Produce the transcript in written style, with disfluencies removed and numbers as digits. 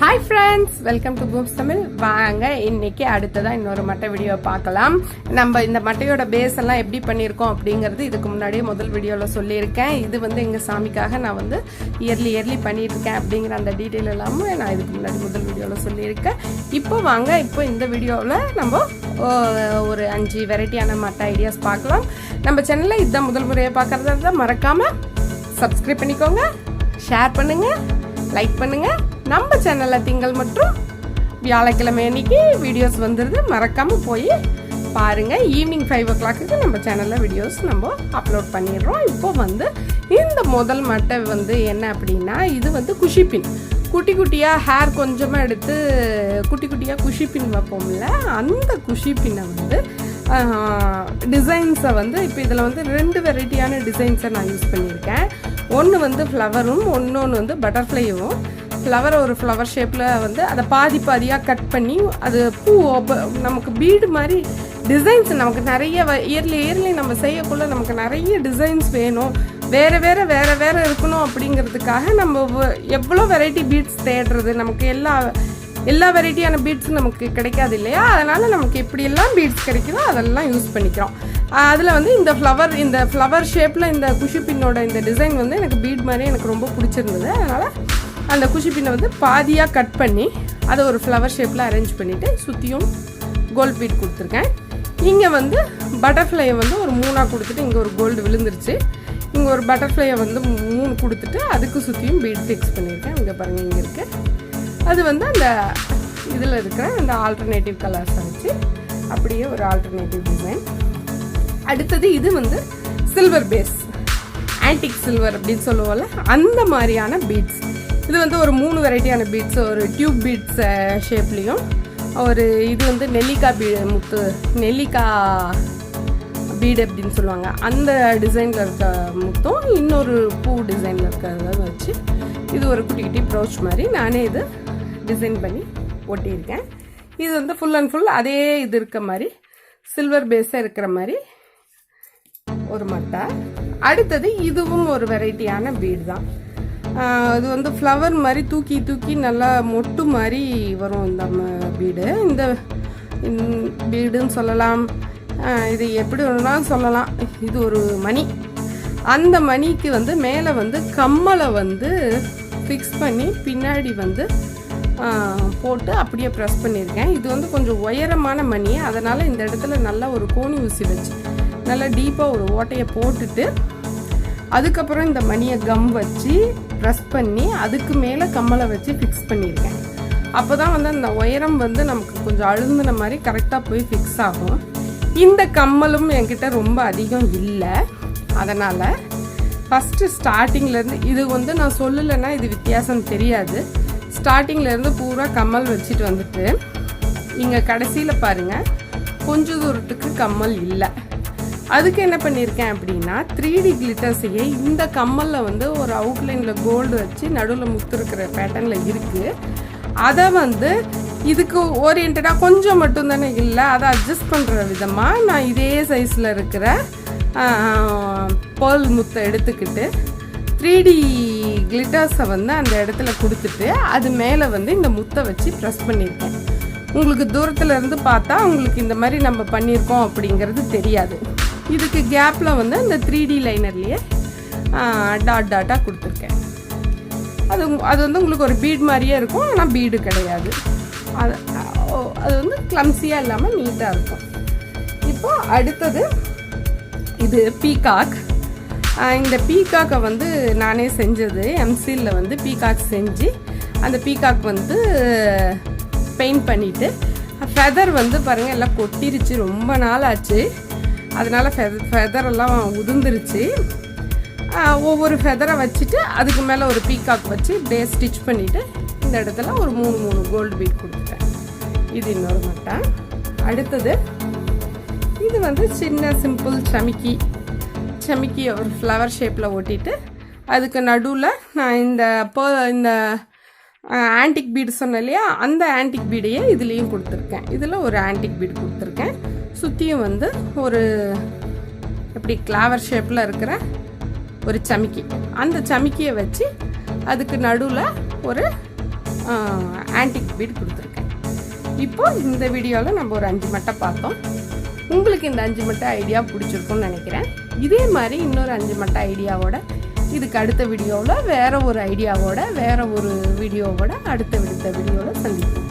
Hi friends, welcome to Booms Tamil. வாங்க இன்னைக்கு அடுத்ததா இன்னொரு மட்டை வீடியோ பார்க்கலாம். நம்ம இந்த மட்டையோட பேஸ் எல்லாம் எப்படி பண்ணியிருக்கோம் அப்படிங்கிறது இதுக்கு முன்னாடியே முதல் வீடியோல சொல்லியிருக்கேன். இது வந்து எங்க சாமிக்காக நான் வந்து இயர்லி பண்ணிட்டு இருக்கேன் அப்படிங்கிற அந்த டீட்டெயில் எல்லாமே நான் இதுக்கு முன்னாடி முதல் வீடியோல சொல்லியிருக்கேன். இப்போ வாங்க இப்போ இந்த வீடியோவில் நம்ம ஒரு 5 வெரைட்டியான மட்டை ஐடியாஸ் பார்க்கலாம். நம்ம சேனல்ல இதான் முதல் முறையை பார்க்கறதா இருந்தால் மறக்காம சப்ஸ்கிரைப் பண்ணிக்கோங்க, ஷேர் பண்ணுங்க, லைக் பண்ணுங்க. நம்ம சேனல்ல திங்கள் மற்றும் வியாழக்கிழமை அன்னைக்கு வீடியோஸ் வந்துருது, மறக்காம போய் பாருங்க. ஈவினிங் 5 o'clock நம்ம சேனல்ல வீடியோஸ் நம்ம அப்லோட் பண்ணிடுறோம். இப்போ வந்து இந்த முதல் மட்டை வந்து என்ன அப்படின்னா, இது வந்து குஷி பின். குட்டி குட்டியாக ஹேர் கொஞ்சமாக எடுத்து குட்டி குட்டியாக குஷி பின் வைப்போம்ல, அந்த குஷி பின்னை வந்து டிசைன்ஸை வந்து இப்போ இதில் வந்து 2 வெரைட்டியான டிசைன்ஸை நான் யூஸ் பண்ணியிருக்கேன். ஒன்று வந்து ஃப்ளவரும், இன்னொன்று வந்து பட்டர்ஃப்ளையும். ஃப்ளவர் ஒரு ஃப்ளவர் ஷேப்பில் வந்து அதை பாதியாக கட் பண்ணி அது பூ நமக்கு பீடு மாதிரி டிசைன்ஸ் நமக்கு நிறைய இயர்லி நம்ம செய்யக்குள்ள நமக்கு நிறைய டிசைன்ஸ் வேணும், வேறு வேறு இருக்கணும். அப்படிங்கிறதுக்காக நம்ம எவ்வளோ வெரைட்டி பீட்ஸ் தேடுறது, நமக்கு எல்லா வெரைட்டியான பீட்ஸும் நமக்கு கிடைக்காது இல்லையா? அதனால் நமக்கு எப்படியெல்லாம் பீட்ஸ் கிடைக்குதோ அதெல்லாம் யூஸ் பண்ணிக்கிறோம். அதில் வந்து இந்த ஃப்ளவர் ஷேப்பில் இந்த குஷி பின்னோட இந்த டிசைன் வந்து எனக்கு பீட் மாதிரி எனக்கு ரொம்ப பிடிச்சிருந்தது. அதனால் அந்த குஷி பின்னை வந்து பாதியாக கட் பண்ணி அதை ஒரு ஃப்ளவர் ஷேப்பில் அரேஞ்ச் பண்ணிவிட்டு சுற்றியும் கோல்டு பீட் கொடுத்துருக்கேன். இங்கே வந்து பட்டர்ஃப்ளையை வந்து ஒரு 3 கொடுத்துட்டு இங்கே ஒரு கோல்டு விழுந்துருச்சு. இங்கே ஒரு பட்டர்ஃப்ளையை வந்து 3 கொடுத்துட்டு அதுக்கு சுற்றியும் பீட் ஃபிக்ஸ் பண்ணியிருக்கேன். இங்கே பாருங்கள், இங்கே இருக்குது. அது வந்து அந்த இதில் இருக்கிற அந்த ஆல்டர்னேட்டிவ் கலர்ஸை வச்சு அப்படியே ஒரு ஆல்டர்னேட்டிவ் டிசைன். அடுத்தது இது வந்து சில்வர் பேஸ், ஆன்டிக் சில்வர் அப்படின்னு சொல்லுவோம்ல, அந்த மாதிரியான பீட்ஸ். இது வந்து ஒரு 3 வெரைட்டியான பீட்ஸ், ஒரு டியூப் பீட்ஸ் ஷேப்லேயும், ஒரு இது வந்து நெல்லிக்காய் பீடு அப்படின்னு சொல்லுவாங்க, அந்த டிசைனில் இருக்க முத்தும், இன்னொரு பூ டிசைனில் இருக்கிறத வச்சு இது ஒரு குட்டி குட்டி ப்ரோச் மாதிரி நானே இது டிசைன் பண்ணி ஒட்டியிருக்கேன். இது வந்து ஃபுல் அண்ட் ஃபுல் அதே இது இருக்க மாதிரி சில்வர் பேஸாக இருக்கிற மாதிரி ஒரு மட்டை. அடுத்தது இதுவும் ஒரு வெரைட்டியான பீடு தான். இது வந்து ஃப்ளவர் மாதிரி தூக்கி நல்லா மொட்டு மாதிரி வரும் இந்த பீடு. இந்த பீடுன்னு சொல்லலாம், இது எப்படி வேணும்னாலும் சொல்லலாம். இது ஒரு மணி. அந்த மணிக்கு வந்து மேலே வந்து கம்மலை வந்து ஃபிக்ஸ் பண்ணி பின்னாடி வந்து போட்டு அப்படியே ப்ரெஸ் பண்ணியிருக்கேன். இது வந்து கொஞ்சம் உயரமான மணி, அதனால் இந்த இடத்துல நல்லா ஒரு கோணி ஊசி வச்சு நல்லா டீப்பாக ஒரு ஓட்டையை போட்டுட்டு அதுக்கப்புறம் இந்த மணியை கம் வச்சு ப்ரெஸ் பண்ணி அதுக்கு மேலே கம்மலை வச்சு ஃபிக்ஸ் பண்ணியிருக்கேன். அப்போ தான் வந்து அந்த உயரம் வந்து நமக்கு கொஞ்சம் அழுந்தின மாதிரி கரெக்டாக போய் ஃபிக்ஸ் ஆகும். இந்த கம்மலும் என்கிட்ட ரொம்ப அதிகம் இல்லை, அதனால் ஃபஸ்ட்டு ஸ்டார்டிங்லேருந்து இது வந்து நான் சொல்லலைன்னா இது வித்தியாசம் தெரியாது. ஸ்டார்டிங்லேருந்து பூரா கம்மல் வச்சுட்டு வந்துட்டு இங்கே கடைசியில் பாருங்கள் கொஞ்சம் தூரத்துக்கு கம்மல் இல்லை. அதுக்கு என்ன பண்ணியிருக்கேன் அப்படின்னா 3D கிளிட்டர்ஸையே இந்த கம்மலில் வந்து ஒரு அவுட்லைனில் கோல்டு வச்சு நடுவில் முத்து இருக்கிற பேட்டர்னில் இருக்குது. அதை வந்து இதுக்கு ஓரியன்டாக கொஞ்சம் மட்டும்தானே இல்லை, அதை அட்ஜஸ்ட் பண்ணுற விதமாக நான் இதே சைஸில் இருக்கிற பேர்ல் முத்தை எடுத்துக்கிட்டு 3D கிளிட்டர்ஸை வந்து அந்த இடத்துல கொடுத்துட்டு அது மேலே வந்து இந்த முத்தை வச்சு ப்ரெஸ் பண்ணியிருக்கேன். உங்களுக்கு தூரத்தில் இருந்து பார்த்தா உங்களுக்கு இந்த மாதிரி நம்ம பண்ணியிருக்கோம் அப்படிங்கிறது தெரியாது. இதுக்கு கேப்பில் வந்து அந்த 3D லைனர்லேயே டாட்டாக கொடுத்துருக்கேன். அது வந்து உங்களுக்கு ஒரு பீட் மாதிரியே இருக்கும், ஆனால் பீடு கிடையாது. அது வந்து கிளம்ஸியாக இல்லாமல் நீட்டாக இருக்கும். இப்போது அடுத்தது இது பீகாக். இந்த பீகாக்கை வந்து நானே செஞ்சது, எம்சியில் வந்து பீகாக் செஞ்சு அந்த பீகாக் வந்து பெயிண்ட் பண்ணிவிட்டு ஃபெதர் வந்து பாருங்கள் எல்லாம் கொட்டிருச்சு, ரொம்ப நாள் ஆச்சு. அதனால் ஃபெதரெல்லாம் உதிர்ந்துருச்சு. ஒவ்வொரு ஃபெதரை வச்சுட்டு அதுக்கு மேலே ஒரு பீகாக் வச்சு இப்படியே ஸ்டிச் பண்ணிவிட்டு இந்த இடத்துல ஒரு 3 கோல்டு பீட் கொடுத்துட்டேன். இது இன்னொரு மட்டை. அடுத்தது இது வந்து சின்ன சிம்பிள் சமிக்கி ஒரு ஃப்ளவர் ஷேப்பில் ஒட்டிட்டு அதுக்கு நடுவில் நான் இந்த ஆன்டிக் பீடு சொன்னேன் இல்லையா, அந்த ஆன்டிக் பீடையே இதுலேயும் கொடுத்துருக்கேன். இதில் ஒரு ஆன்டிக் பீடு கொடுத்துருக்கேன். சுற்றியும் வந்து ஒரு எப்படி கிளாவர் ஷேப்பில் இருக்கிற ஒரு சமிக்கி, அந்த சமிக்கியை வச்சு அதுக்கு நடுவில் ஒரு ஆன்டிக் பீட் கொடுத்துருக்கேன். இப்போ இந்த வீடியோவில் நம்ம ஒரு 5 மட்டை பார்த்தோம். உங்களுக்கு இந்த 5 மட்டை ஐடியா பிடிச்சிருக்கும்னு நினைக்கிறேன். இதே மாதிரி இன்னொரு 5 மட்டை ஐடியாவோட இதுக்கு அடுத்த வீடியோவில் வேறு ஒரு ஐடியாவோட வேறு ஒரு வீடியோவோட அடுத்த வீடியோவில் சந்திப்போம்.